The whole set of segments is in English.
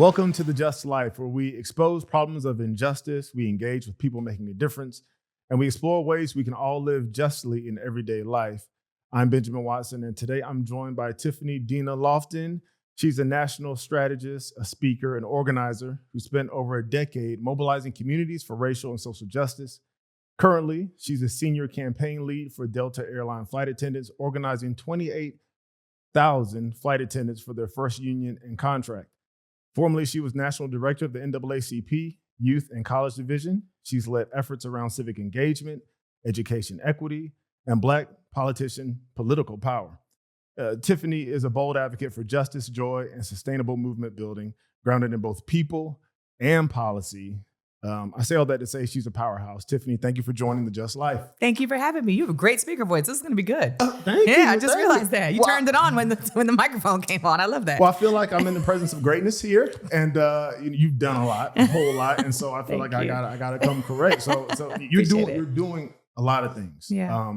Welcome to The Just Life, where we expose problems of injustice, we engage with people making a difference, and we explore ways we can all live justly in everyday life. I'm Benjamin Watson, and today I'm joined by Tiffany Loftin. She's a national strategist, a speaker, and organizer who spent over a decade mobilizing communities for racial and social justice. Currently, she's a senior campaign lead for Delta Airline flight attendants, organizing 28,000 flight attendants for their first union and contract. Formerly, she was national director of the NAACP Youth and College Division. She's led efforts around civic engagement, education equity, and Black politician political power. Tiffany is a bold advocate for justice, joy, and sustainable movement building, grounded in both people and policy. I say all that to say she's a powerhouse. Tiffany, thank you for joining The Just Life. Thank you for having me. You have a great speaker voice. This is going to be good. Thank you. I just realized that. You turned it on when the microphone came on. I love that. Well, I feel like I'm in the presence of greatness here, and you've done a whole lot, and so I feel like I gotta come correct. So you're doing a lot of things. Yeah.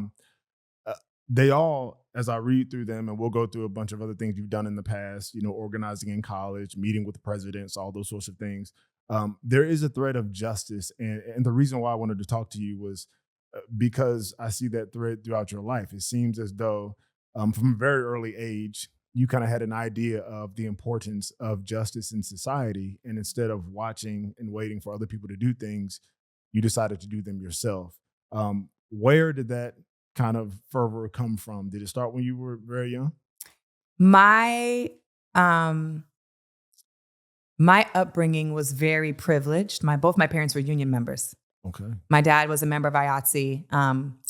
They all, as I read through them, and we'll go through a bunch of other things you've done in the past, organizing in college, meeting with the presidents, all those sorts of things. There is a thread of justice. And the reason why I wanted to talk to you was because I see that thread throughout your life. It seems as though from a very early age, you kind of had an idea of the importance of justice in society. And instead of watching and waiting for other people to do things, you decided to do them yourself. Where did that kind of fervor come from? Did it start when you were very young? My upbringing was very privileged. Both my parents were union members. Okay. My dad was a member of IATSE.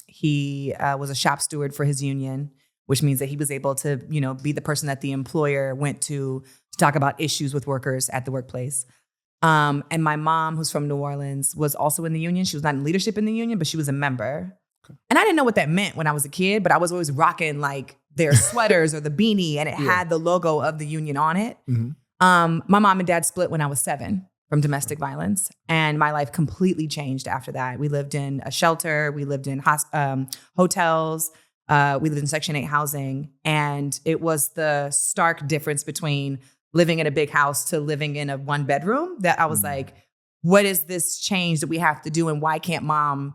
He was a shop steward for his union, which means that he was able to, be the person that the employer went to talk about issues with workers at the workplace. And my mom, who's from New Orleans, was also in the union. She was not in leadership in the union, but she was a member. Okay. And I didn't know what that meant when I was a kid, but I was always rocking like their sweaters or the beanie, and it had the logo of the union on it. Mm-hmm. My mom and dad split when I was 7 from domestic violence, and my life completely changed after that. We lived in a shelter. We lived in hotels. We lived in Section 8 housing, and it was the stark difference between living in a big house to living in a 1-bedroom that I was like, what is this change that we have to do, and why can't mom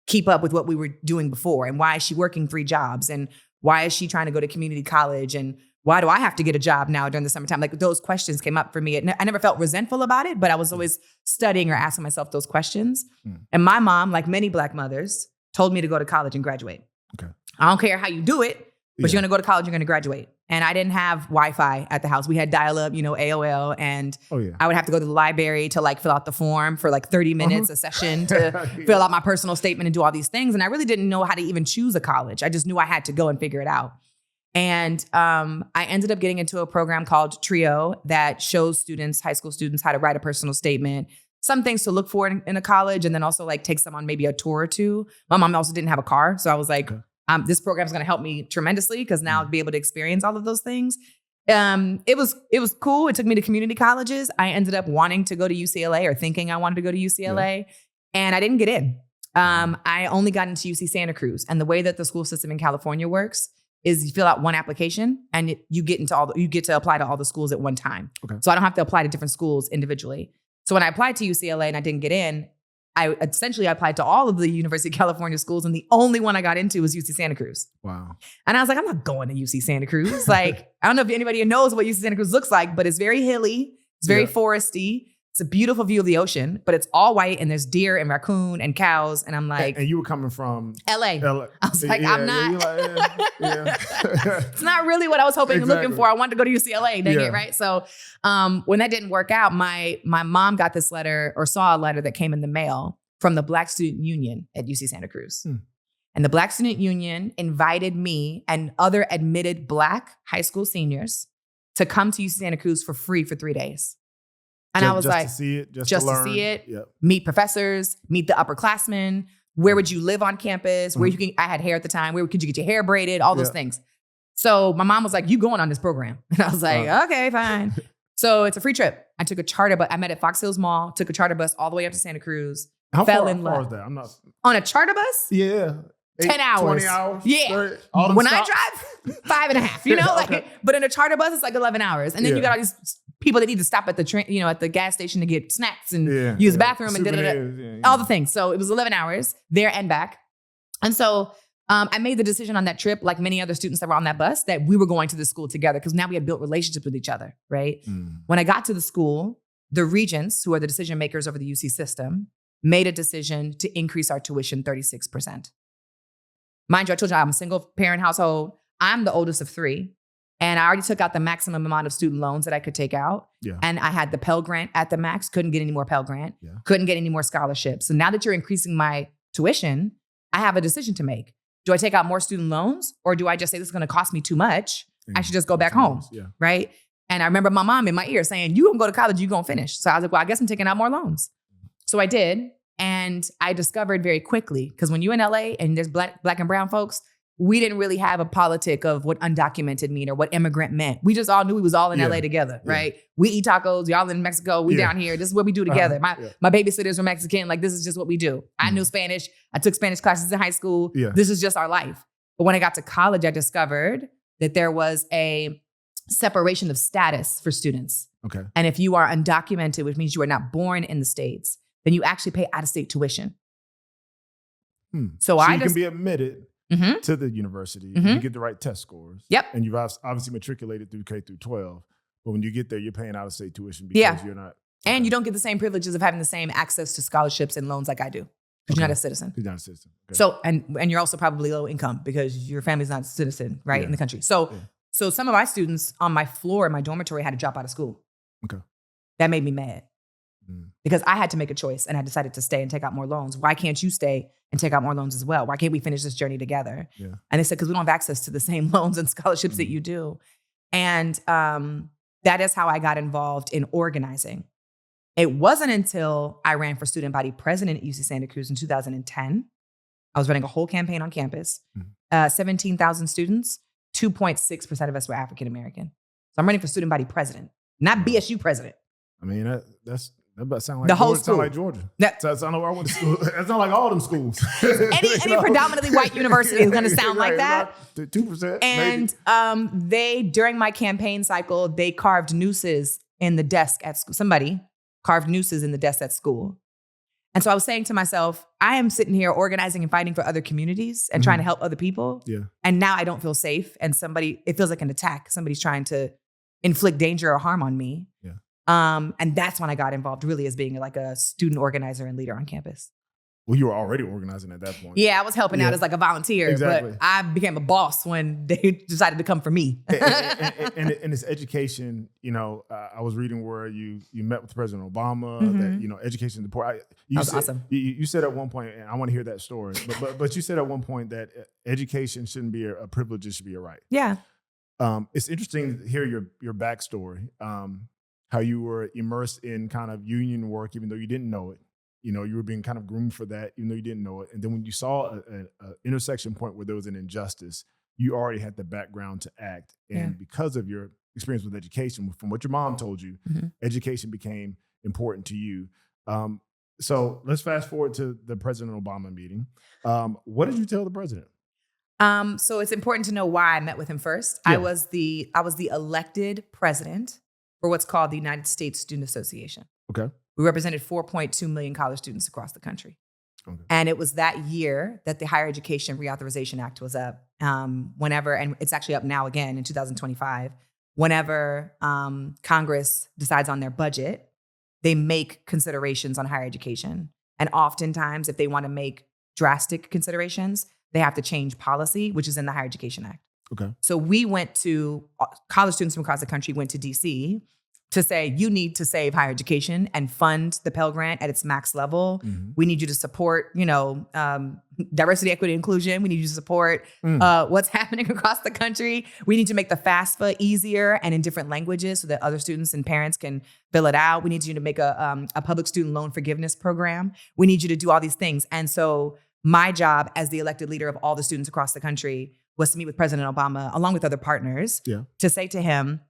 keep up with what we were doing before, and why is she working 3 jobs, and why is she trying to go to community college, and why do I have to get a job now during the summertime? Like those questions came up for me. I never felt resentful about it, but I was always studying or asking myself those questions. And my mom, like many Black mothers, told me to go to college and graduate. Okay. I don't care how you do it, but you're going to go to college, you're going to graduate. And I didn't have Wi-Fi at the house. We had dial-up, AOL, and I would have to go to the library to like fill out the form for like 30 minutes a session to fill out my personal statement and do all these things. And I really didn't know how to even choose a college. I just knew I had to go and figure it out. And I ended up getting into a program called TRIO that shows high school students, how to write a personal statement, some things to look for in a college, and then also like takes them on maybe a tour or two. My mom also didn't have a car. So I was like, this program is going to help me tremendously because now I'll be able to experience all of those things. It was cool. It took me to community colleges. I ended up wanting to go to UCLA or thinking I wanted to go to UCLA, and I didn't get in. I only got into UC Santa Cruz. And the way that the school system in California works is you fill out one application and you get to apply to all the schools at one time. Okay. So I don't have to apply to different schools individually. So when I applied to UCLA and I didn't get in, I essentially applied to all of the University of California schools, and the only one I got into was UC Santa Cruz. Wow. And I was like, I'm not going to UC Santa Cruz. Like, I don't know if anybody knows what UC Santa Cruz looks like, but it's very hilly. It's very foresty. It's a beautiful view of the ocean, but it's all white, and there's deer and raccoon and cows. And I'm like... And you were coming from... LA. I was like, I'm not... It's not really what I was hoping and looking for. I wanted to go to UCLA, dang it, right? So when that didn't work out, my mom got this letter, or saw a letter that came in the mail from the Black Student Union at UC Santa Cruz. And the Black Student Union invited me and other admitted Black high school seniors to come to UC Santa Cruz for free for 3 days. And I was like, to see it, just to see it, meet professors, meet the upperclassmen. Where would you live on campus? Where I had hair at the time. Where could you get your hair braided? All those things. So my mom was like, you going on this program? And I was like, okay, fine. So it's a free trip. I took a charter bus. I met at Fox Hills Mall, took a charter bus all the way up to Santa Cruz. How far is that? I'm not... On a charter bus? Yeah. 10 hours. 20 hours? Yeah. 30, when stops? I drive, 5.5, but in a charter bus, it's like 11 hours. And then you got all these people that need to stop at the train, at the gas station to get snacks and use the bathroom and all the things. So it was 11 hours there and back. And so I made the decision on that trip, like many other students that were on that bus, that we were going to the school together because now we had built relationships with each other, right? When I got to the school, the regents, who are the decision makers over the UC system, made a decision to increase our tuition 36%. Mind you, I told you I'm a single parent household. I'm the oldest of 3. And I already took out the maximum amount of student loans that I could take out. Yeah. And I had the Pell Grant at the max, couldn't get any more Pell Grant, couldn't get any more scholarships. So now that you're increasing my tuition, I have a decision to make. Do I take out more student loans or do I just say this is going to cost me too much? I should just go back home, right? And I remember my mom in my ear saying, you gonna go to college, you gonna finish. So I was like, well, I guess I'm taking out more loans. So I did. And I discovered very quickly, because when you're in LA and there's black and brown folks, we didn't really have a politic of what undocumented mean or what immigrant meant. We just all knew we was all in LA together, right? We eat tacos, y'all in Mexico, we down here. This is what we do together. My babysitters were Mexican. Like, this is just what we do. I knew Spanish. I took Spanish classes in high school. This is just our life. But when I got to college, I discovered that there was a separation of status for students. Okay. And if you are undocumented, which means you are not born in the States, then you actually pay out-of-state tuition. So you can be admitted to the university. You get the right test scores. Yep. And you've obviously matriculated through K through 12. But when you get there, you're paying out-of-state tuition because you're not. Okay. And you don't get the same privileges of having the same access to scholarships and loans like I do. Because you're not a citizen. You're not a citizen. Okay. So, and you're also probably low income because your family's not a citizen, right, in the country. So, so some of my students on my floor in my dormitory had to drop out of school. Okay. That made me mad. Because I had to make a choice and I decided to stay and take out more loans. Why can't you stay and take out more loans as well? Why can't we finish this journey together? Yeah. And they said, because we don't have access to the same loans and scholarships that you do. And that is how I got involved in organizing. It wasn't until I ran for student body president at UC Santa Cruz in 2010. I was running a whole campaign on campus. 17,000 students, 2.6% of us were African American. So I'm running for student body president, not BSU president. I mean, that sound like the whole school. Sound like Georgia. That's not where I went to school. That's not like all them schools. any predominantly white university is going to sound like that. 2%. And they, during my campaign cycle, they carved nooses in the desk at school. Somebody carved nooses in the desk at school. And so I was saying to myself, I am sitting here organizing and fighting for other communities and trying to help other people. Yeah. And now I don't feel safe. And it feels like an attack. Somebody's trying to inflict danger or harm on me. Yeah. And that's when I got involved really as being like a student organizer and leader on campus. Well, you were already organizing at that point. Yeah, I was helping out as like a volunteer, but I became a boss when they decided to come for me. and it's education, I was reading where you met with President Obama, that, education is important. That was awesome. You said at one point, and I want to hear that story, but you said at one point that education shouldn't be a privilege, it should be a right. Yeah. It's interesting to hear your backstory, how you were immersed in kind of union work, even though you didn't know it. You were being kind of groomed for that, even though you didn't know it. And then when you saw an intersection point where there was an injustice, you already had the background to act. And because of your experience with education, from what your mom told you, education became important to you. So let's fast forward to the President Obama meeting. What did you tell the president? So it's important to know why I met with him first. Yeah. I was the elected president for what's called the United States Student Association. Okay. We represented 4.2 million college students across the country. Okay. And it was that year that the Higher Education Reauthorization Act was up. Whenever, and it's actually up now again in 2025, whenever Congress decides on their budget, they make considerations on higher education. And oftentimes, if they want to make drastic considerations, they have to change policy, which is in the Higher Education Act. Okay. So college students from across the country went to DC to say, you need to save higher education and fund the Pell Grant at its max level. Mm-hmm. We need you to support, diversity, equity, inclusion. We need you to support what's happening across the country. We need to make the FAFSA easier and in different languages so that other students and parents can fill it out. We need you to make a public student loan forgiveness program. We need you to do all these things. And so my job as the elected leader of all the students across the country was to meet with President Obama, along with other partners, to say to him,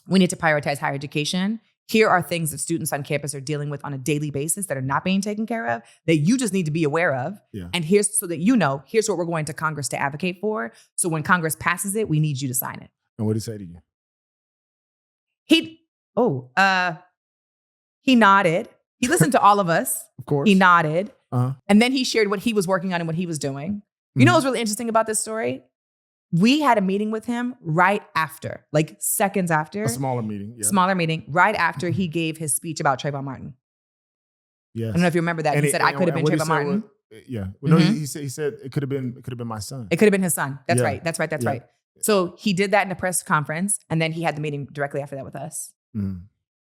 we need to prioritize higher education. Here are things that students on campus are dealing with on a daily basis that are not being taken care of, that you just need to be aware of. Yeah. And here's what we're going to Congress to advocate for. So when Congress passes it, we need you to sign it. And what did he say to you? he nodded. He listened to all of us. Of course. He nodded. Uh-huh. And then he shared what he was working on and what he was doing. You know what's really interesting about this story? We had a meeting with him right after, like seconds after. A smaller meeting. Yeah. Smaller meeting, right after he gave his speech about Trayvon Martin. Yes. I don't know if you remember that. He said, I could have been Trayvon Martin. Yeah. Well, no, he said it could have been my son. It could have been his son. That's Yeah. right. That's right. So he did that in a press conference. And then he had the meeting directly after that with us. Mm.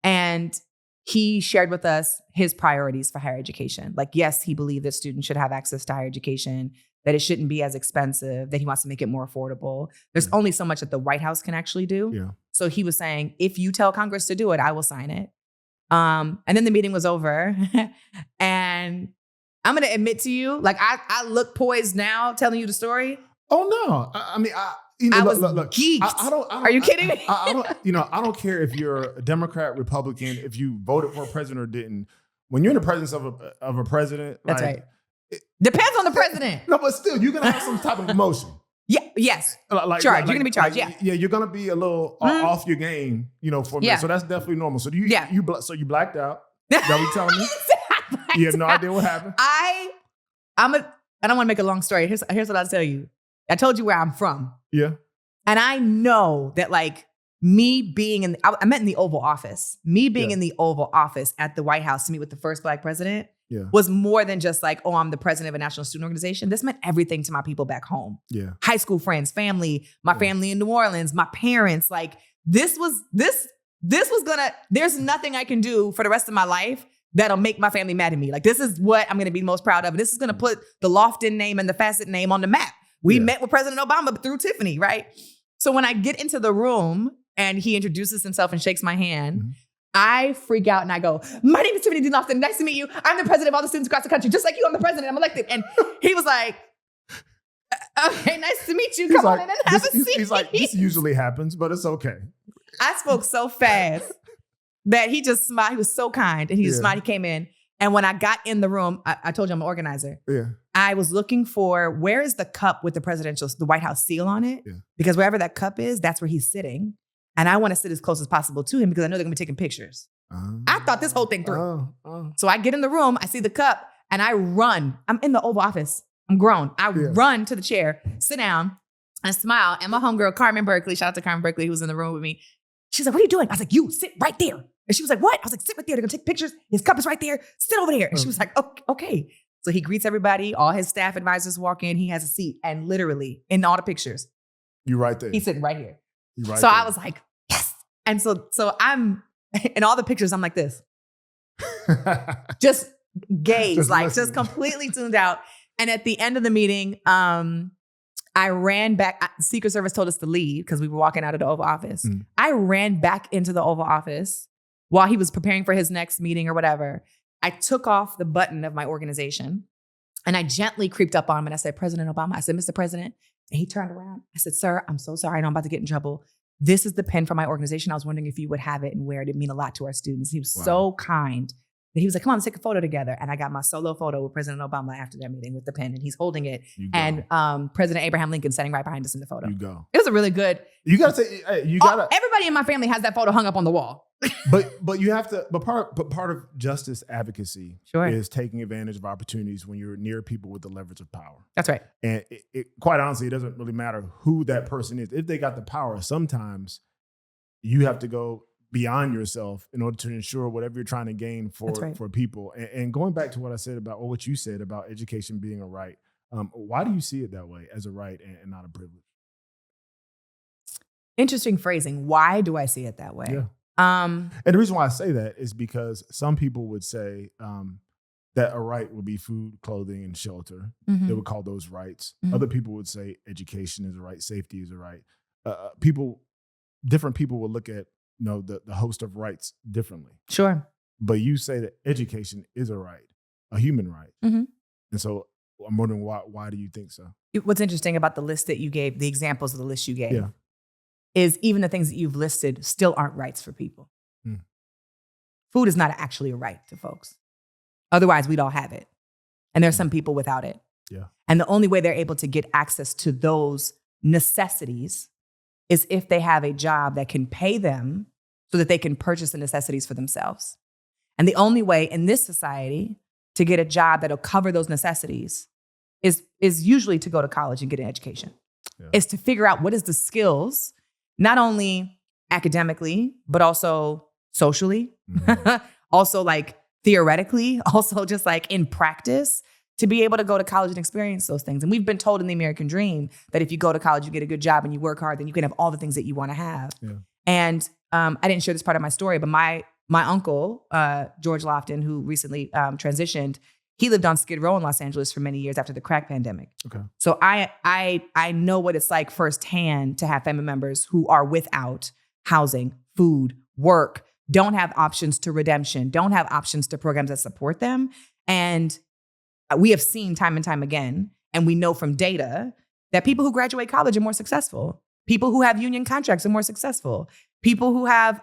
And he shared with us his priorities for higher education. Like, yes, he believed that students should have access to higher education, that it shouldn't be as expensive, that he wants to make it more affordable. There's only so much that the White House can actually do. Yeah. So he was saying, if you tell Congress to do it, I will sign it. And then the meeting was over. And I'm going to admit to you, like, I look poised now telling you the story. Oh, no. I mean, I was look, geeked. I don't, Are you kidding me? I don't care if you're a Democrat, Republican, if you voted for a president or didn't. When you're in the presence of a president, that's like, right. Depends on the president. No, but still, you're gonna have some type of emotion. Yeah. Yes. Like, charged. You're gonna be charged. Like, you're gonna be a little off your game, for me. Yeah. So that's definitely normal. So you blacked out. Is that what you telling me? You have no idea what happened. I don't want to make a long story. Here's what I'll tell you. I told you where I'm from. Yeah. And I know that, like, me being I met in the Oval Office. Me being in the Oval Office at the White House to meet with the first Black president was more than just like, oh, I'm the president of a national student organization. This meant everything to my people back home. Yeah. High school friends, family, my family in New Orleans, my parents. Like, this was gonna, there's nothing I can do for the rest of my life that'll make my family mad at me. Like, this is what I'm gonna be most proud of. This is gonna put the Loftin name and the Facet name on the map. We met with President Obama through Tiffany, right? So when I get into the room and he introduces himself and shakes my hand, I freak out and I go, my name is Tiffany Loftin. Nice to meet you. I'm the president of all the students across the country. Just like you, I'm the president. I'm elected. And he was like, okay, nice to meet you. Come on in and have a seat. He's like, this usually happens, but it's okay. I spoke so fast that he just smiled. He was so kind. And he just smiled. He came in. And when I got in the room, I told you I'm an organizer. Yeah. I was looking for, where is the cup with the White House seal on it? Yeah. Because wherever that cup is, that's where he's sitting. And I want to sit as close as possible to him because I know they're going to be taking pictures. I thought this whole thing through. So I get in the room, I see the cup, and I run. I'm in the Oval Office. I'm grown. I run to the chair, sit down, and smile. And my homegirl, Carmen Berkeley, shout out to Carmen Berkeley, who was in the room with me. She's like, what are you doing? I was like, you sit right there. And she was like, what? I was like, sit right there. They're going to take pictures. His cup is right there. Sit over there. And she was like, okay. So he greets everybody. All his staff advisors walk in. He has a seat. And literally, in all the pictures, you right there. He's sitting right here. Right so there. I was like, yes. And so I'm, in all the pictures, I'm like this. Just gaze, just completely tuned out. And at the end of the meeting, I ran back. Secret Service told us to leave because we were walking out of the Oval Office. I ran back into the Oval Office while he was preparing for his next meeting or whatever. I took off the button of my organization and I gently creeped up on him and I said, President Obama. I said, Mr. President. And he turned around. I said, sir, I'm so sorry. I know I'm about to get in trouble. This is the pen for my organization. I was wondering if you would have it and wear it. It mean a lot to our students. He was so kind that he was like, come on, let's take a photo together. And I got my solo photo with President Obama after that meeting with the pen and he's holding it. And President Abraham Lincoln standing right behind us in the photo. You go. It was a really good. You got to say, everybody in my family has that photo hung up on the wall. but you have to, part of justice advocacy Sure. is taking advantage of opportunities when you're near people with the leverage of power. That's right. And it quite honestly, it doesn't really matter who that person is. If they got the power, sometimes you have to go beyond yourself in order to ensure whatever you're trying to gain for people. And going back to what I said about, or what you said about education being a right, why do you see it that way, as a right and not a privilege? Interesting phrasing. Why do I see it that way? Yeah. And the reason why I say that is because some people would say that a right would be food, clothing, and shelter. They would call those rights. Other people would say education is a right, safety is a right. Different people will look at the host of rights differently. Sure. But you say that education is a right, a human right. And so I'm wondering why do you think so? What's interesting about the list that you gave, the examples of the list you gave, is even the things that you've listed still aren't rights for people. Food is not actually a right to folks. Otherwise, we'd all have it. And there's some people without it. Yeah. And the only way they're able to get access to those necessities is if they have a job that can pay them so that they can purchase the necessities for themselves. And the only way in this society to get a job that'll cover those necessities is usually to go to college and get an education. Yeah. Is to figure out what is the skills, not only academically, but also socially, also like theoretically, also just like in practice, to be able to go to college and experience those things. And we've been told in the American dream that if you go to college, you get a good job and you work hard, then you can have all the things that you want to have. Yeah. And I didn't share this part of my story, but my uncle, George Loftin, who recently transitioned, he lived on Skid Row in Los Angeles for many years after the crack pandemic. Okay. So I know what it's like firsthand to have family members who are without housing, food, work, don't have options to redemption, don't have options to programs that support them. And we have seen time and time again, and we know from data that people who graduate college are more successful. People who have union contracts are more successful. People who have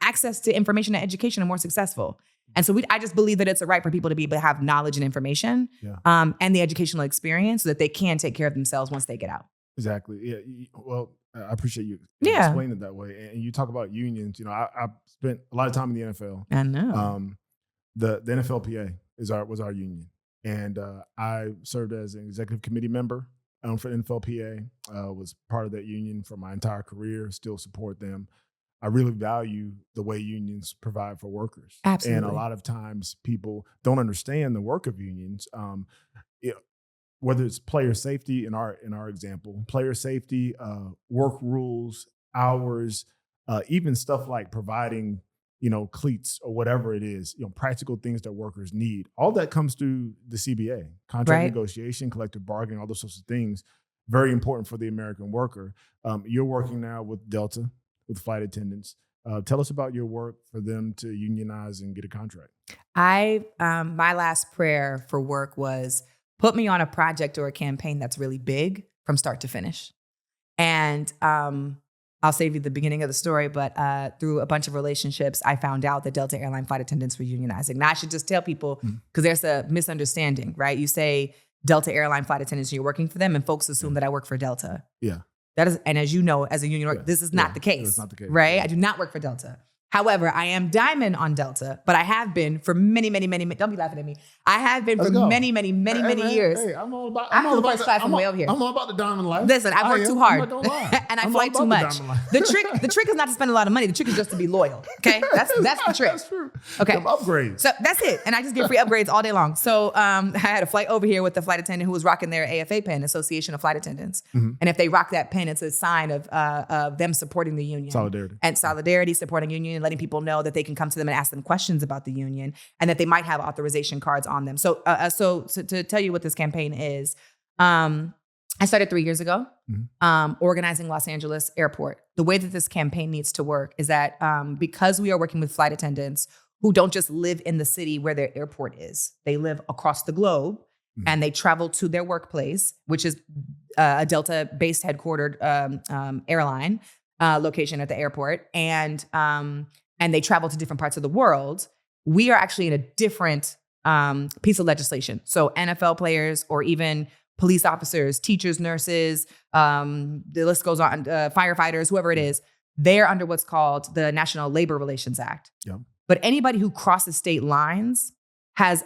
access to information and education are more successful. And so I just believe that it's a right for people to be able to have knowledge and information and the educational experience so that they can take care of themselves once they get out. Exactly. Yeah. Well, I appreciate you explaining it that way. And you talk about unions. You know, I spent a lot of time in the NFL. I know. The NFLPA was our union. And I served as an executive committee member for NFLPA, was part of that union for my entire career, still support them. I really value the way unions provide for workers. Absolutely. And a lot of times people don't understand the work of unions. Whether it's player safety in our example, player safety, work rules, hours, even stuff like providing, cleats or whatever it is, practical things that workers need. All that comes through the CBA, contract negotiation, collective bargaining, all those sorts of things. Very important for the American worker. You're working now with Delta, with flight attendants. Tell us about your work for them to unionize and get a contract. My last prayer for work was put me on a project or a campaign that's really big from start to finish. And I'll save you the beginning of the story, but through a bunch of relationships, I found out that Delta airline flight attendants were unionizing. Now, I should just tell people, because there's a misunderstanding, right? You say Delta airline flight attendants, and you're working for them, and folks assume that I work for Delta. Yeah. That is, and as you know, as a union worker, this is not the case. It's not the case. Right? Yeah. I do not work for Delta. However, I am diamond on Delta, but I have been for many, don't be laughing at me. I have been for many years. Hey, I'm all about way over here. I'm all about the diamond life. Listen, I work too hard. I'm not gonna lie. And I fly too much. The trick is not to spend a lot of money. The trick is just to be loyal. Okay? That's the trick. That's true. Okay. Some upgrades. So that's it. And I just get free upgrades all day long. So I had a flight over here with the flight attendant who was rocking their AFA pin, Association of Flight Attendants. Mm-hmm. And if they rock that pin, it's a sign of them supporting the union. Solidarity, supporting union, letting people know that they can come to them and ask them questions about the union and that they might have authorization cards on them. So to tell you what this campaign is, I started 3 years ago, organizing Los Angeles Airport. The way that this campaign needs to work is that because we are working with flight attendants who don't just live in the city where their airport is, they live across the globe and they travel to their workplace, which is a Delta-based headquartered airline location at the airport, and they travel to different parts of the world. We are actually in a different piece of legislation. So NFL players or even police officers, teachers, nurses, the list goes on, firefighters, whoever it is, they're under what's called the National Labor Relations Act. Yep. But anybody who crosses state lines has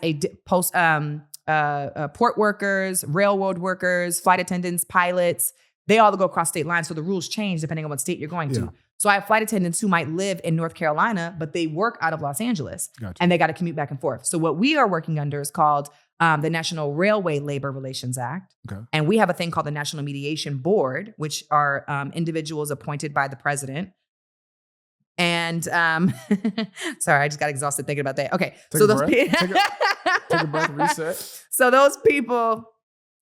port workers, railroad workers, flight attendants, pilots, they all go across state lines. So the rules change depending on what state you're going to. So I have flight attendants who might live in North Carolina, but they work out of Los Angeles. Gotcha. And they got to commute back and forth. So what we are working under is called the National Railway Labor Relations Act. Okay. And we have a thing called the National Mediation Board, which are individuals appointed by the president. And sorry, I just got exhausted thinking about that. Okay. Take a breath, reset. So those people,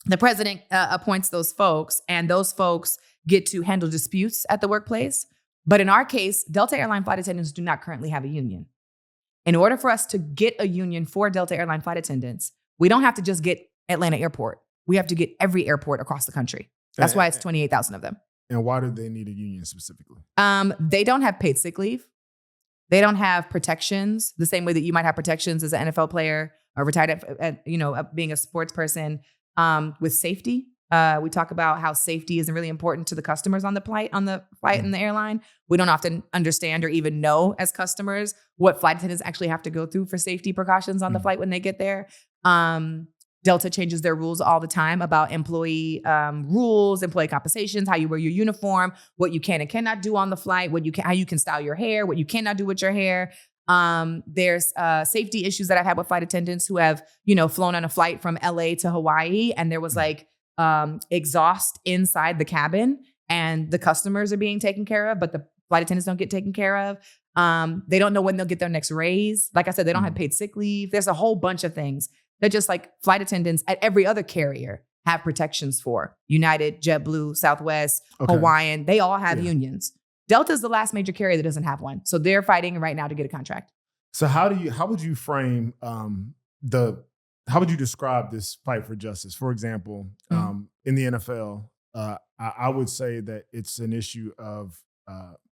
the president appoints those folks, and those folks get to handle disputes at the workplace. But in our case, Delta airline flight attendants do not currently have a union. In order for us to get a union for Delta airline flight attendants, we don't have to just get Atlanta Airport. We have to get every airport across the country. That's why it's 28,000 of them. And why do they need a union specifically? They don't have paid sick leave. They don't have protections the same way that you might have protections as an NFL player or retired, being a sports person with safety. We talk about how safety is really important to the customers on the flight and the airline. We don't often understand or even know as customers what flight attendants actually have to go through for safety precautions on the flight when they get there. Delta changes their rules all the time about employee rules, employee compensations, how you wear your uniform, what you can and cannot do on the flight, how you can style your hair, what you cannot do with your hair. There's safety issues that I've had with flight attendants who have, flown on a flight from LA to Hawaii, and there was exhaust inside the cabin, and the customers are being taken care of, but the flight attendants don't get taken care of. They don't know when they'll get their next raise. Like I said, they don't have paid sick leave. There's a whole bunch of things that just like flight attendants at every other carrier have protections for. United, JetBlue, Southwest, Hawaiian, they all have unions. Delta is the last major carrier that doesn't have one. So they're fighting right now to get a contract. So how would you frame how would you describe this fight for justice? For example, in the NFL, I would say that it's an issue of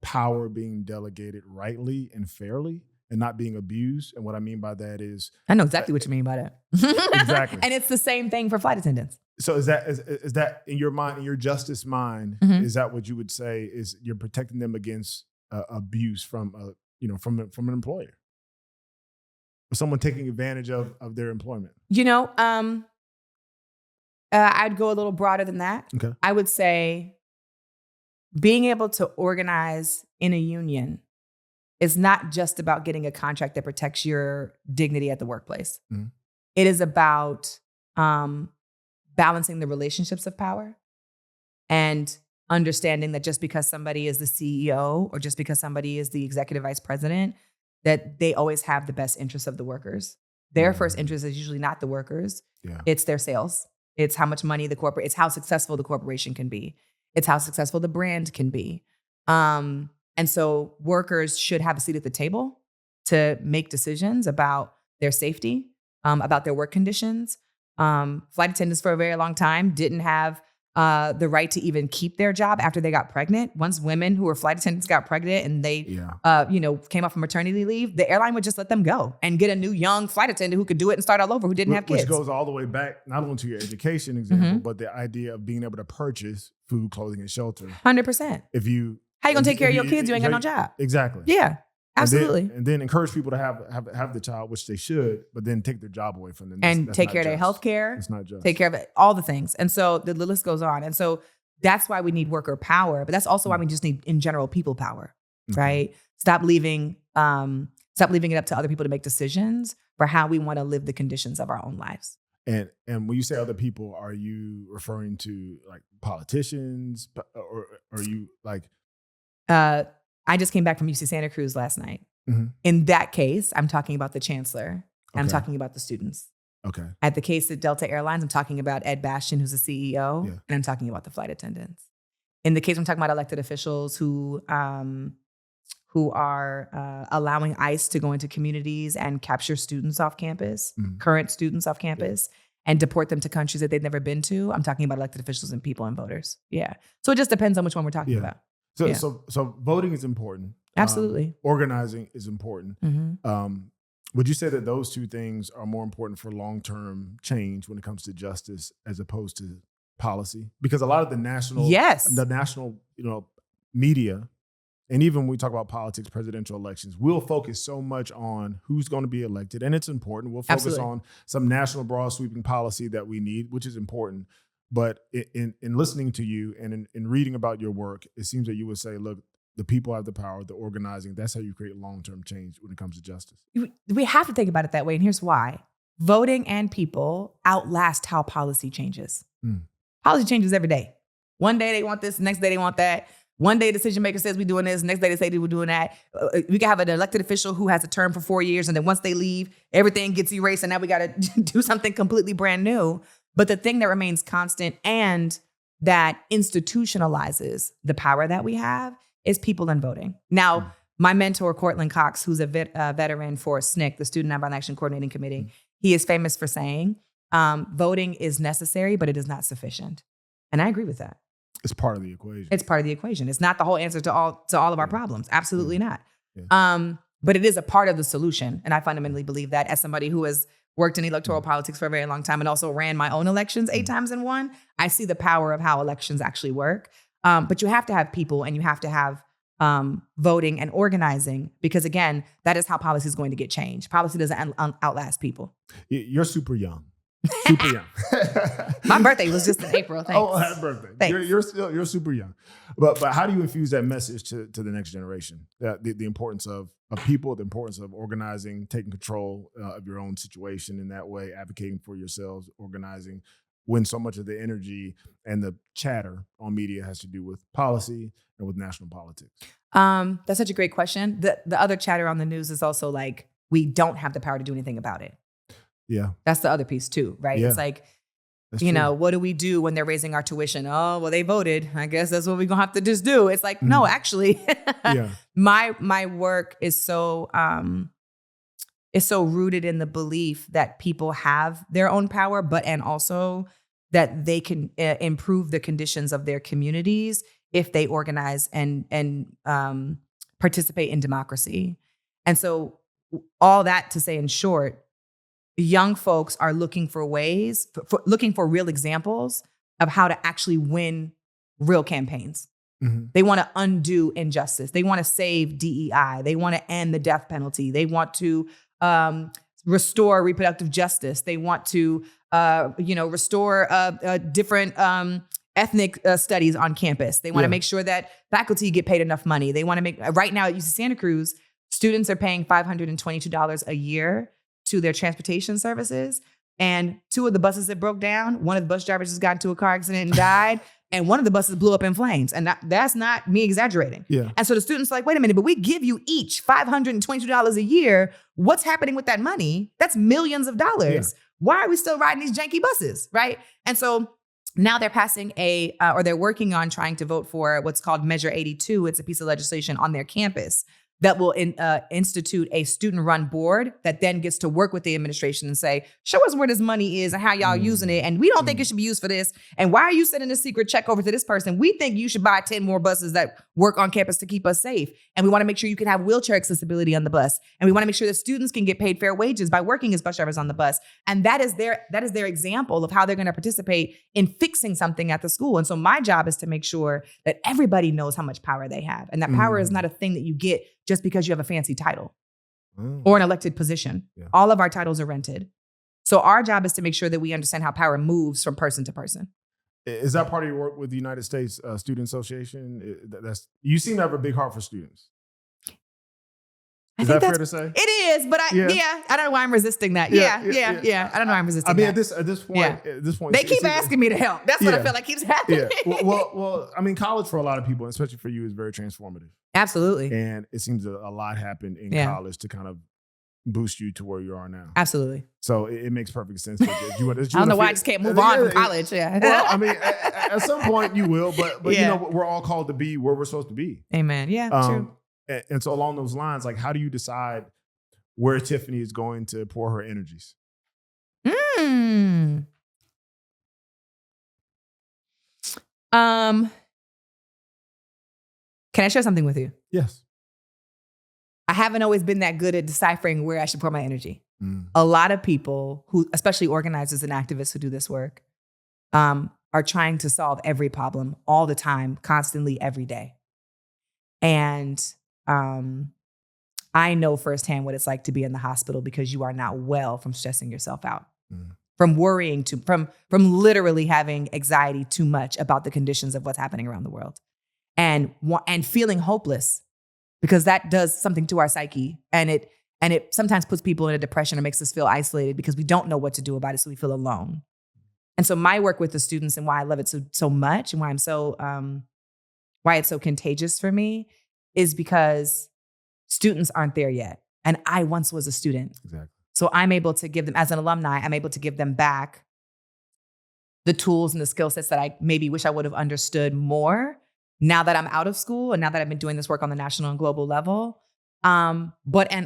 power being delegated rightly and fairly and not being abused. And what I mean by that is... I know exactly what you mean by that. Exactly. And it's the same thing for flight attendants. So is that in your mind, in your justice mind, is that what you would say is you're protecting them against abuse from an employer? Or someone taking advantage of their employment? I'd go a little broader than that. Okay. I would say being able to organize in a union is not just about getting a contract that protects your dignity at the workplace. Mm-hmm. It is about balancing the relationships of power and understanding that just because somebody is the CEO or just because somebody is the executive vice president, that they always have the best interests of the workers. Their first interest is usually not the workers. Yeah. It's their sales. It's how much money it's how successful the corporation can be. It's how successful the brand can be. And so workers should have a seat at the table to make decisions about their safety, about their work conditions. Flight attendants for a very long time didn't have the right to even keep their job after they got pregnant. Once women who were flight attendants got pregnant and they, came off from maternity leave, the airline would just let them go and get a new young flight attendant who could do it and start all over, who didn't have kids. Which goes all the way back, not only to your education example, but the idea of being able to purchase food, clothing, and shelter. 100%. How you gonna take care of your kids? You ain't got no job. Exactly. Yeah. Absolutely. And then encourage people to have the child, which they should, but then take their job away from them. That's take care of their health care. It's not just. Take care of it, all the things. And so the list goes on. And so that's why we need worker power, but that's also why we just need, in general, people power, right? Stop leaving it up to other people to make decisions for how we want to live the conditions of our own lives. And when you say other people, are you referring to like politicians, or are you like? I just came back from UC Santa Cruz last night. Mm-hmm. In that case, I'm talking about the chancellor. Okay. I'm talking about the students. Okay. At the case at Delta Airlines, I'm talking about Ed Bastian, who's the CEO, and I'm talking about the flight attendants. In the case, I'm talking about elected officials who are allowing ICE to go into communities and capture students off campus, current students off campus, and deport them to countries that they've never been to. I'm talking about elected officials and people and voters. Yeah. So it just depends on which one we're talking about. So voting is important. Absolutely. Organizing is important. Mm-hmm. Would you say that those two things are more important for long-term change when it comes to justice as opposed to policy? Because a lot of the national media, and even when we talk about politics, presidential elections, we'll focus so much on who's going to be elected, and it's important. We'll focus on some national broad sweeping policy that we need, which is important. But in listening to you and in reading about your work, it seems that you would say, look, the people have the power, the organizing. That's how you create long-term change when it comes to justice. We have to think about it that way. And here's why. Voting and people outlast how policy changes. Policy changes every day. One day they want this, the next day they want that. One day decision maker says we're doing this, next day they say we're doing that. We can have an elected official who has a term for 4 years, and then once they leave, everything gets erased, and now we got to do something completely brand new. But the thing that remains constant and that institutionalizes the power that we have is people and voting. Now, my mentor, Cortland Cox, who's a veteran for SNCC, the Student Nonviolent Action Coordinating Committee, he is famous for saying, voting is necessary, but it is not sufficient. And I agree with that. It's part of the equation. It's part of the equation. It's not the whole answer to all of our problems. Absolutely not. Yeah. But it is a part of the solution. And I fundamentally believe that as somebody who has worked in electoral politics for a very long time, and also ran my own elections 8 times in one. I see the power of how elections actually work. But you have to have people, and you have to have voting and organizing, because again, that is how policy is going to get changed. Policy doesn't outlast people. You're super young. Super young. My birthday was just in April. Thanks. Oh, happy birthday. Thanks. You're super young. But how do you infuse that message to the next generation? The importance of people, the importance of organizing, taking control of your own situation in that way, advocating for yourselves, organizing, when so much of the energy and the chatter on media has to do with policy and with national politics? That's such a great question. The other chatter on the news is also like, we don't have the power to do anything about it. Yeah. That's the other piece too, right? Yeah. It's like, That's you true. know, what do we do when they're raising our tuition? Oh, well, they voted. I guess that's what we're going to have to just do. It's like, no, actually, Yeah. my work is so rooted in the belief that people have their own power, and also that they can improve the conditions of their communities if they organize and participate in democracy. And so all that to say, in short, young folks are looking for ways, looking for real examples of how to actually win real campaigns. Mm-hmm. They want to undo injustice. They want to save DEI. They want to end the death penalty. They want to restore reproductive justice. They want to, restore different ethnic studies on campus. They want to make sure that faculty get paid enough money. They want to make, right now at UC Santa Cruz, students are paying $522 a year to their transportation services. And 2 of the buses that broke down, one of the bus drivers just got into a car accident and died. And one of the buses blew up in flames. And that's not me exaggerating. Yeah. And so the students are like, wait a minute, but we give you each $522 a year. What's happening with that money? That's millions of dollars. Yeah. Why are we still riding these janky buses, right? And so now they're passing or they're working on trying to vote for what's called Measure 82. It's a piece of legislation on their campus that will institute a student-run board that then gets to work with the administration and say, show us where this money is and how y'all using it. And we don't think it should be used for this. And why are you sending a secret check over to this person? We think you should buy 10 more buses that work on campus to keep us safe. And we want to make sure you can have wheelchair accessibility on the bus. And we want to make sure that students can get paid fair wages by working as bus drivers on the bus. And that is their example of how they're going to participate in fixing something at the school. And so my job is to make sure that everybody knows how much power they have. And that power is not a thing that you get just because you have a fancy title or an elected position. Yeah. All of our titles are rented. So our job is to make sure that we understand how power moves from person to person. Is that part of your work with the United States Student Association? You seem to have a big heart for students. Is that fair to say? It is, but I don't know why I'm resisting that. Yeah. I don't know why I'm resisting that. I mean, at this point, they keep asking me to help. That's what I feel like keeps happening. Yeah. Well, I mean, college for a lot of people, especially for you, is very transformative. Absolutely. And it seems a lot happened in college to kind of boost you to where you are now. Absolutely. So it makes perfect sense. I don't know why I just can't move on from college. Yeah. Well, I mean, at some point you will, but you know, we're all called to be where we're supposed to be. Amen. Yeah, true. And so along those lines, like, how do you decide where Tiffany is going to pour her energies? Can I share something with you? Yes. I haven't always been that good at deciphering where I should pour my energy. A lot of people who, especially organizers and activists who do this work, are trying to solve every problem all the time, constantly, every day. And I know firsthand what it's like to be in the hospital because you are not well from stressing yourself out, from worrying, from literally having anxiety too much about the conditions of what's happening around the world, and feeling hopeless, because that does something to our psyche, and it sometimes puts people in a depression or makes us feel isolated because we don't know what to do about it, so we feel alone. And so my work with the students, and why I love it so much, and why why it's so contagious for me, is because students aren't there yet. And I once was a student. Exactly. So I'm able to give them, as an alumni, I'm able to give them back the tools and the skill sets that I maybe wish I would have understood more now that I'm out of school and now that I've been doing this work on the national and global level. And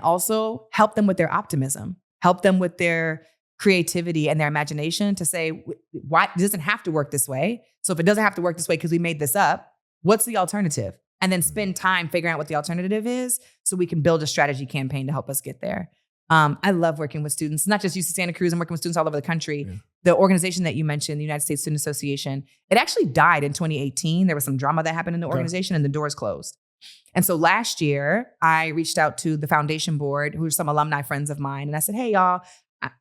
also help them with their optimism, help them with their creativity and their imagination to say, why it doesn't have to work this way. So if it doesn't have to work this way because we made this up, what's the alternative? And then spend time figuring out what the alternative is so we can build a strategy campaign to help us get there. I love working with students, not just UC Santa Cruz. I'm working with students all over the country. Yeah. The organization that you mentioned, the United States Student Association, it actually died in 2018. There was some drama that happened in the organization and the doors closed. And so last year, I reached out to the foundation board, who are some alumni friends of mine. And I said, hey, y'all,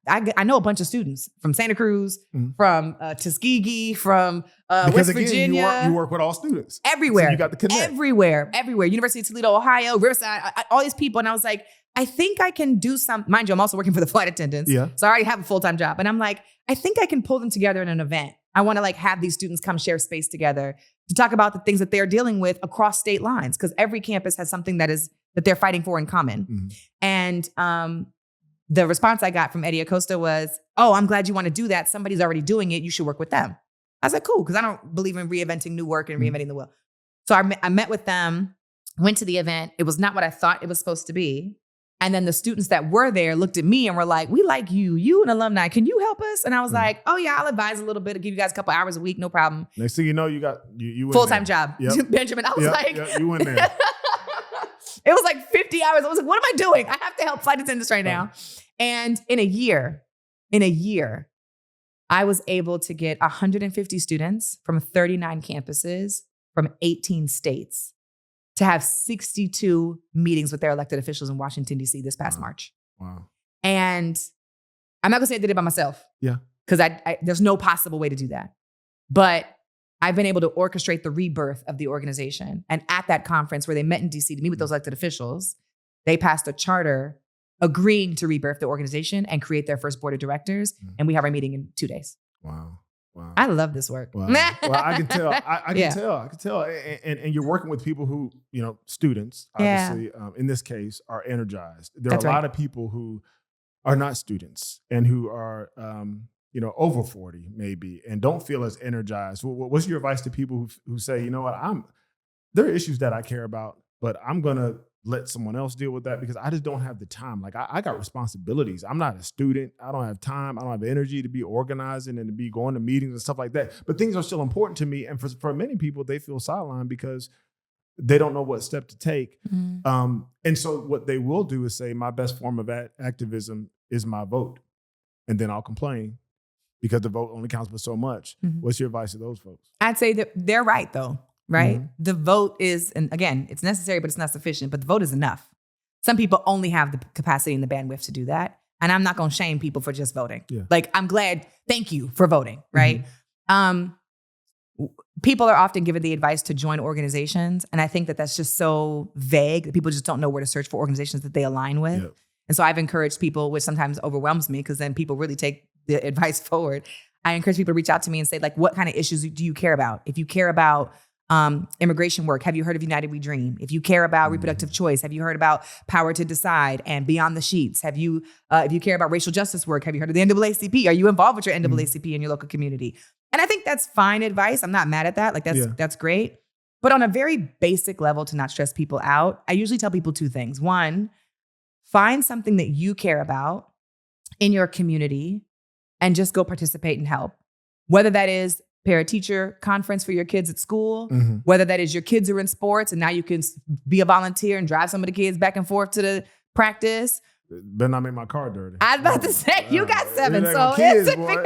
I know a bunch of students from Santa Cruz, from Tuskegee, from West Virginia. You work with all students. Everywhere. So you got the connect. Everywhere. University of Toledo, Ohio, Riverside, all these people. And I was like, I think I can do something. Mind you, I'm also working for the flight attendants. Yeah. So I already have a full-time job. And I'm like, I think I can pull them together in an event. I want to like have these students come share space together to talk about the things that they're dealing with across state lines. Because every campus has something that they're fighting for in common. Mm-hmm. And the response I got from Eddie Acosta was, oh, I'm glad you want to do that. Somebody's already doing it. You should work with them. I was like, cool, because I don't believe in reinventing new work and reinventing the wheel. So I met with them, went to the event. It was not what I thought it was supposed to be. And then the students that were there looked at me and were like, we like you an alumni. Can you help us? And I was like, oh yeah, I'll advise a little bit. I'll give you guys a couple hours a week. No problem. Next thing you know, you got you full-time job. Yep. Benjamin, I was like. Yep, you went there. It was like 50 hours. I was like, what am I doing? I have to help flight attendants right now. And in a year, I was able to get 150 students from 39 campuses from 18 states to have 62 meetings with their elected officials in Washington, D.C. this past March. Wow. And I'm not going to say I did it by myself. Yeah. Because there's no possible way to do that. But I've been able to orchestrate the rebirth of the organization. And at that conference where they met in DC to meet with those elected officials, they passed a charter agreeing to rebirth the organization and create their first board of directors. And we have our meeting in 2 days. Wow. Wow. I love this work. Wow. Well, I can tell. I can tell. And you're working with people who, students, obviously, in this case, are energized. There are a lot of people who are not students and who are, over 40 maybe, and don't feel as energized. What's your advice to people who say, you know what, there are issues that I care about, but I'm going to let someone else deal with that because I just don't have the time. Like I got responsibilities. I'm not a student. I don't have time. I don't have energy to be organizing and to be going to meetings and stuff like that. But things are still important to me. And for many people, they feel sidelined because they don't know what step to take. Mm-hmm. And so what they will do is say, my best form of activism is my vote. And then I'll complain because the vote only counts for so much. Mm-hmm. What's your advice to those folks? I'd say that they're right, though. Right? Mm-hmm. The vote is, and again, it's necessary, but it's not sufficient, but the vote is enough. Some people only have the capacity and the bandwidth to do that. And I'm not going to shame people for just voting. Yeah. Like, I'm glad, thank you for voting, right? Mm-hmm. People are often given the advice to join organizations. And I think that that's just so vague that people just don't know where to search for organizations that they align with. Yep. And so I've encouraged people, which sometimes overwhelms me because then people really take the advice forward. I encourage people to reach out to me and say, like, what kind of issues do you care about? If you care about immigration work, have you heard of United We Dream? If you care about reproductive choice, have you heard about Power to Decide and Beyond the Sheets? Have you, if you care about racial justice work, have you heard of the NAACP? Are you involved with your NAACP in your local community? And I think that's fine advice. I'm not mad at that. Like that's great. But on a very basic level, to not stress people out, I usually tell people 2 things. 1, find something that you care about in your community and just go participate and help. Whether that is parent-teacher conference for your kids at school, whether that is your kids are in sports and now you can be a volunteer and drive some of the kids back and forth to the practice. Better not make my car dirty. I was about to say, you got 7, so kids, boy.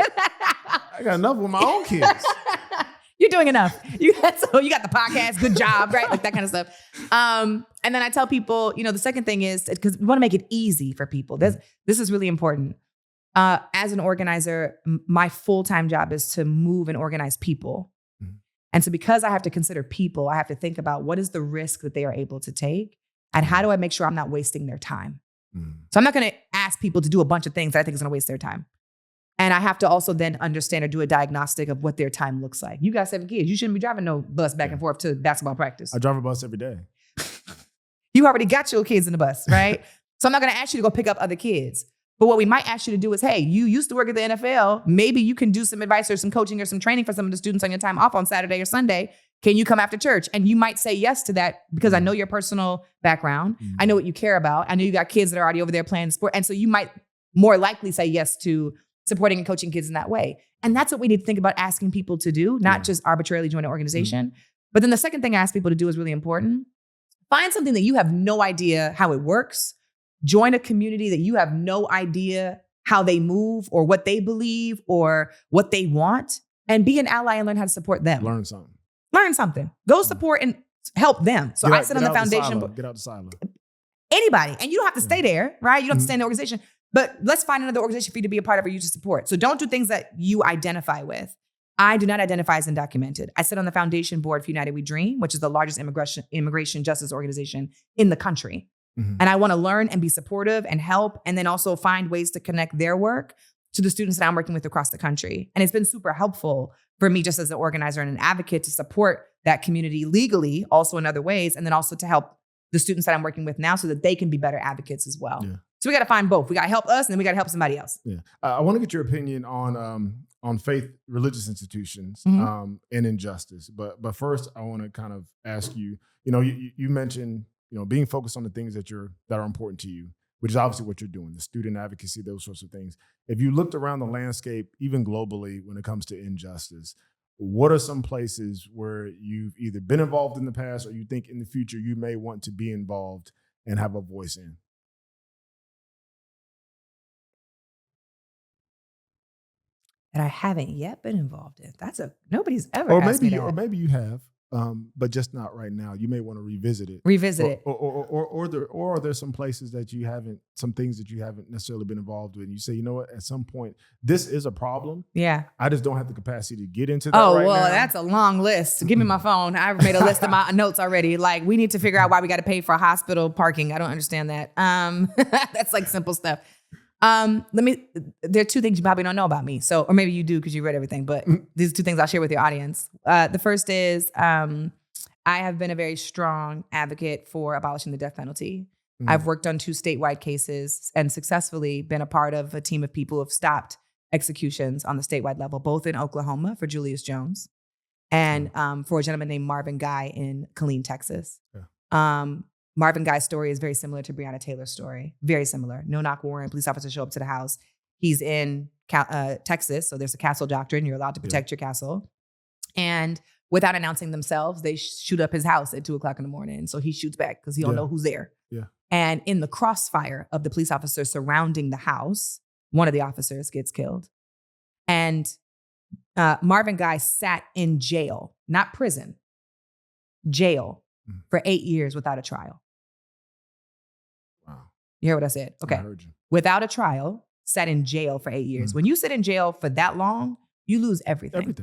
I got enough with my own kids. You're doing enough. You got the podcast, good job, right? Like that kind of stuff. And then I tell people, the second thing is, because we want to make it easy for people. This is really important. As an organizer, my full-time job is to move and organize people. Mm-hmm. And so because I have to consider people, I have to think about what is the risk that they are able to take and how do I make sure I'm not wasting their time? Mm-hmm. So I'm not going to ask people to do a bunch of things that I think is going to waste their time. And I have to also then understand or do a diagnostic of what their time looks like. You got 7 kids. You shouldn't be driving no bus back and forth to basketball practice. I drive a bus every day. You already got your kids in the bus, right? So I'm not going to ask you to go pick up other kids. But what we might ask you to do is, hey, you used to work at the NFL. Maybe you can do some advice or some coaching or some training for some of the students on your time off on Saturday or Sunday. Can you come after church? And you might say yes to that because I know your personal background. Mm-hmm. I know what you care about. I know you got kids that are already over there playing sport. And so you might more likely say yes to supporting and coaching kids in that way. And that's what we need to think about asking people to do, not just arbitrarily join an organization. Mm-hmm. But then the second thing I ask people to do is really important. Find something that you have no idea how it works, join a community that you have no idea how they move or what they believe or what they want, and be an ally and learn how to support them. Learn something. Learn something. Go support and help them. So I sit on the foundation. Get out the silo. Anybody. And you don't have to stay there, right? You don't have to stay in the organization. But let's find another organization for you to be a part of or you to support. So don't do things that you identify with. I do not identify as undocumented. I sit on the foundation board for United We Dream, which is the largest immigration justice organization in the country. Mm-hmm. And I want to learn and be supportive and help, and then also find ways to connect their work to the students that I'm working with across the country. And it's been super helpful for me just as an organizer and an advocate to support that community legally, also in other ways, and then also to help the students that I'm working with now so that they can be better advocates as well. Yeah. So we got to find both. We got to help us, and then we got to help somebody else. Yeah, I want to get your opinion on faith, religious institutions, and injustice. But first, I want to kind of ask you. You mentioned being focused on the things that are important to you, which is obviously what you're doing, the student advocacy, those sorts of things. If you looked around the landscape, even globally, when it comes to injustice, what are some places where you've either been involved in the past or you think in the future you may want to be involved and have a voice in? That I haven't yet been involved in. Nobody's ever asked me that. Or maybe you have, but just not right now. You may want to revisit it. Or are there some places that you haven't, some things that you haven't necessarily been involved with? And you say, you know what, at some point, this is a problem. Yeah. I just don't have the capacity to get into that right now. That's a long list. Give me my phone. I've made a list of my notes already. Like, we need to figure out why we got to pay for hospital parking. I don't understand that. That's like simple stuff. There are two things you probably don't know about me. Or maybe you do because you read everything, but these are two things I'll share with your audience. The first is, I have been a very strong advocate for abolishing the death penalty. Mm-hmm. I've worked on 2 statewide cases and successfully been a part of a team of people who have stopped executions on the statewide level, both in Oklahoma for Julius Jones and, for a gentleman named Marvin Guy in Killeen, Texas. Yeah. Marvin Guy's story is very similar to Breonna Taylor's story. Very similar. No-knock warrant. Police officers show up to the house. He's in Texas, so there's a castle doctrine. You're allowed to protect your castle. And without announcing themselves, they shoot up his house at 2:00 in the morning. So he shoots back because he don't know who's there. Yeah. And in the crossfire of the police officers surrounding the house, one of the officers gets killed. And Marvin Guy sat in jail, not prison, jail for 8 years without a trial. Wow. You hear what I said? Okay. I heard you. Without a trial, sat in jail for 8 years. When you sit in jail for that long, you lose everything.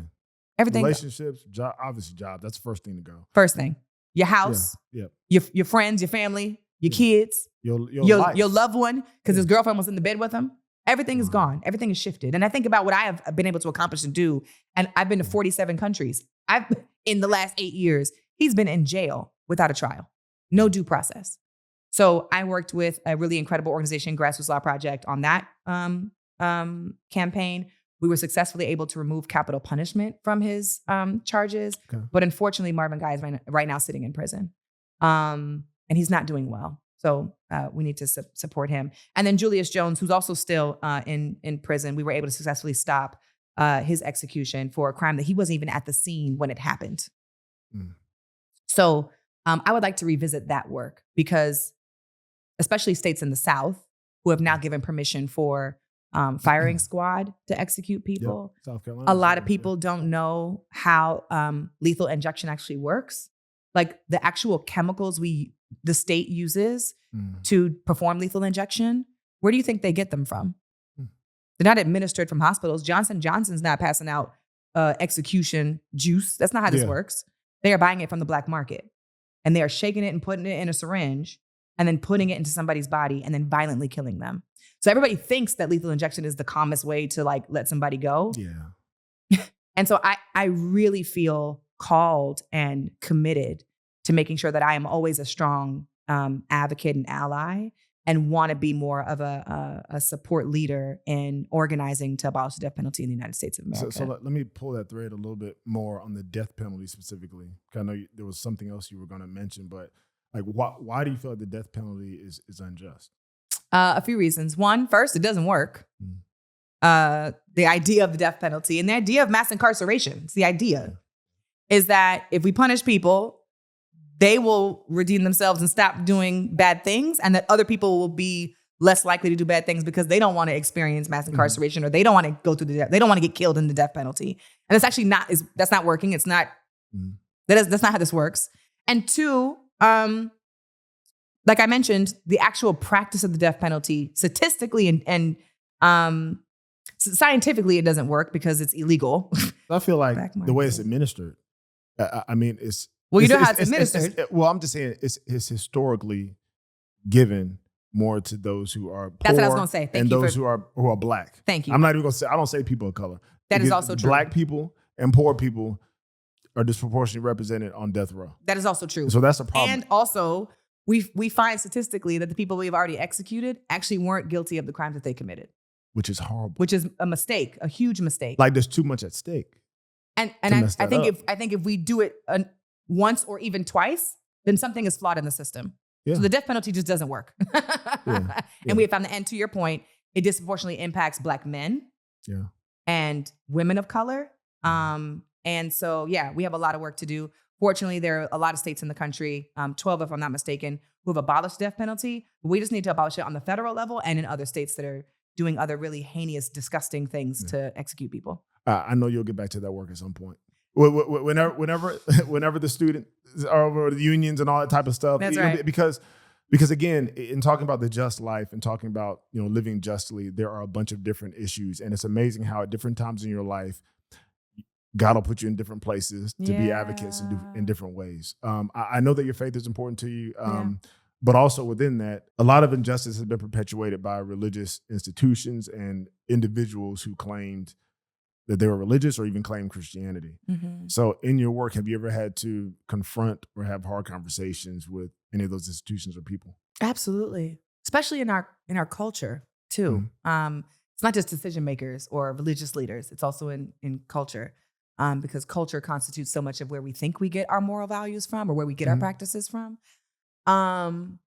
Everything. Relationships, job, obviously job. That's the first thing to go. First thing. Your house, your friends, your family, your kids, your loved one, because his girlfriend was in the bed with him. Everything is gone. Everything is shifted. And I think about what I have been able to accomplish and do. And I've been to 47 countries. In the last 8 years, he's been in jail without a trial. No due process. So I worked with a really incredible organization, Grassroots Law Project, on that campaign. We were successfully able to remove capital punishment from his charges. Okay. But unfortunately, Marvin Guy is right now sitting in prison. And he's not doing well. So we need to support him. And then Julius Jones, who's also still in prison, we were able to successfully stop his execution for a crime that he wasn't even at the scene when it happened. So I would like to revisit that work because especially states in the South who have now given permission for firing squad to execute people. Yep. South Carolina. A lot of people don't know how lethal injection actually works. Like the actual chemicals the state uses to perform lethal injection, where do you think they get them from? They're not administered from hospitals. Johnson & Johnson's not passing out execution juice. That's not how this works. They are buying it from the black market. And they are shaking it and putting it in a syringe and then putting it into somebody's body and then violently killing them. So everybody thinks that lethal injection is the calmest way to like let somebody go. Yeah. And so I really feel called and committed to making sure that I am always a strong advocate and ally and want to be more of a support leader in organizing to abolish the death penalty in the United States of America. So let me pull that thread a little bit more on the death penalty specifically. I know there was something else you were going to mention, but like, why do you feel like the death penalty is unjust? A few reasons. One, first, it doesn't work. The idea of the death penalty and the idea of mass incarceration, it's the idea, is that if we punish people, they will redeem themselves and stop doing bad things, and that other people will be less likely to do bad things because they don't want to experience mass incarceration, or they don't want to go through they don't want to get killed in the death penalty. And it's actually that's not working. It's not, that's not how this works. And two, like I mentioned, the actual practice of the death penalty, statistically and scientifically, it doesn't work because it's illegal. I feel like the way it's administered, I mean, you know how it's administered. Well, I'm just saying it's historically given more to those who are poor. That's what I was going to say. And those who are black. Thank you. I'm not even going to say, I don't say people of color. That is also true. Black people and poor people are disproportionately represented on death row. That is also true. So that's a problem. And also, we find statistically that the people we've already executed actually weren't guilty of the crimes that they committed. Which is horrible. Which is a mistake, a huge mistake. Like there's too much at stake. And I think if we do it once or even twice, then something is flawed in the system. Yeah. So the death penalty just doesn't work. And we have found and to your point, it disproportionately impacts Black men and women of color. And so, we have a lot of work to do. Fortunately, there are a lot of states in the country, 12 if I'm not mistaken, who have abolished the death penalty. We just need to abolish it on the federal level and in other states that are doing other really heinous, disgusting things to execute people. I know you'll get back to that work at some point. Whenever the students are over the unions and all that type of stuff. That's right. Because again, in talking about the just life and talking about, living justly, there are a bunch of different issues. And it's amazing how at different times in your life, God will put you in different places to be advocates in different ways. I know that your faith is important to you. But also within that, a lot of injustice has been perpetuated by religious institutions and individuals who claimed that they were religious or even claimed Christianity. Mm-hmm. So in your work, have you ever had to confront or have hard conversations with any of those institutions or people? Absolutely. Especially in our culture too. Mm-hmm. It's not just decision makers or religious leaders. It's also in culture. Because culture constitutes so much of where we think we get our moral values from or where we get our practices from. I'm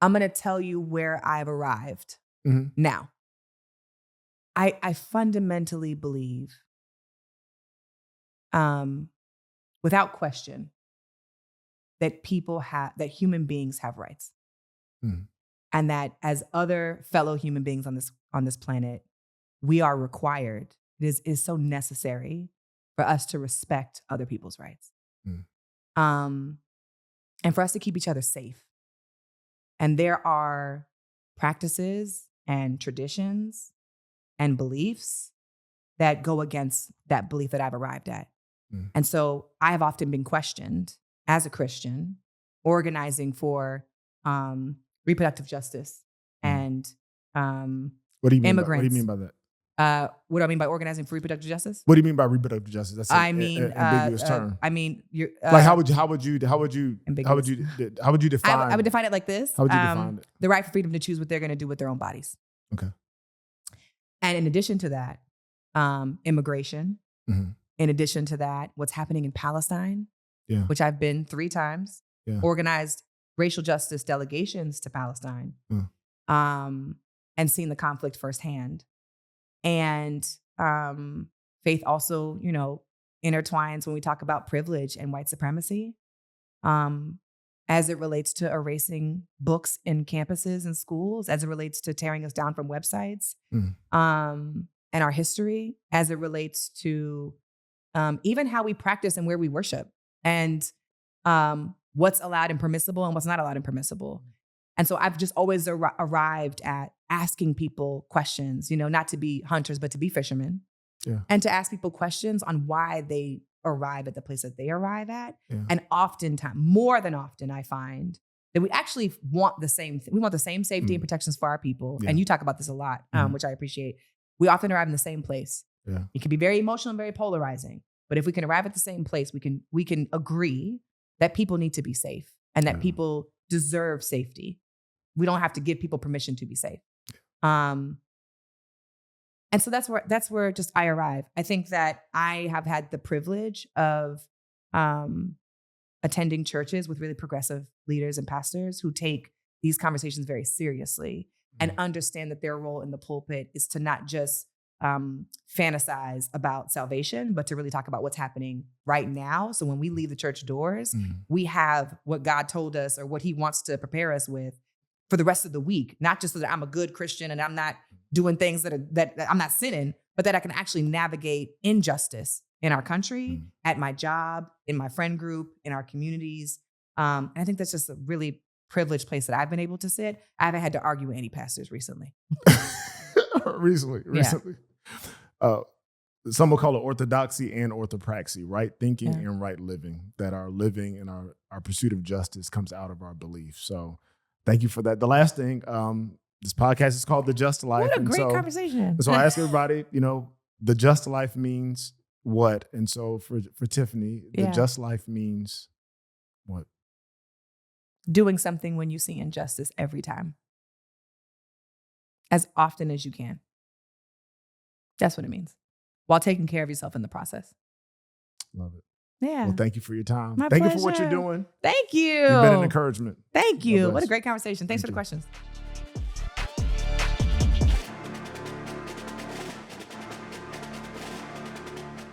going to tell you where I've arrived now. I fundamentally believe, without question, that human beings have rights, and that as other fellow human beings on this planet, we are required. It is so necessary for us to respect other people's rights, and for us to keep each other safe. And there are practices and traditions and beliefs that go against that belief that I've arrived at. And so I have often been questioned as a Christian, organizing for reproductive justice and what do you mean immigrants. What do you mean by that? What do I mean by organizing for reproductive justice? What do you mean by reproductive justice? That's an ambiguous term. You're like how would you define? I would define it like this. How would you define it? The right for freedom to choose what they're going to do with their own bodies. Okay. And in addition to that, immigration. Mm-hmm. In addition to that, what's happening in Palestine, which I've been 3 times, organized racial justice delegations to Palestine, and seen the conflict firsthand. And faith also, intertwines when we talk about privilege and white supremacy, as it relates to erasing books in campuses and schools, as it relates to tearing us down from websites, and our history, as it relates to even how we practice and where we worship, and what's allowed and permissible and what's not allowed and permissible. And so I've just always arrived at asking people questions, not to be hunters, but to be fishermen. Yeah. And to ask people questions on why they arrive at the place that they arrive at. Yeah. And oftentimes, more than often, I find that we actually want the same thing. We want the same safety and protections for our people. Yeah. And you talk about this a lot, which I appreciate. We often arrive in the same place. Yeah. It can be very emotional and very polarizing. But if we can arrive at the same place, we can agree that people need to be safe and that people deserve safety. We don't have to give people permission to be safe. And so that's where just I arrive. I think that I have had the privilege of attending churches with really progressive leaders and pastors who take these conversations very seriously and understand that their role in the pulpit is to not just fantasize about salvation, but to really talk about what's happening right now. So when we leave the church doors, we have what God told us or what he wants to prepare us with for the rest of the week, not just so that I'm a good Christian and I'm not doing things that I'm not sinning, but that I can actually navigate injustice in our country, at my job, in my friend group, in our communities. And I think that's just a really privileged place that I've been able to sit. I haven't had to argue with any pastors recently. recently. Some will call it orthodoxy and orthopraxy, right thinking and right living, that our living and our pursuit of justice comes out of our belief. So thank you for that. The last thing, this podcast is called The Just Life. What a great conversation. So I ask everybody, the just life means what? And so for Tiffany, the just life means what? Doing something when you see injustice every time. As often as you can. That's what it means. While taking care of yourself in the process. Love it. Yeah. Well, thank you for your time. My thank pleasure. you for what you're doing. Thank you. You've been an encouragement. Thank you. What a great conversation. Thanks for the questions.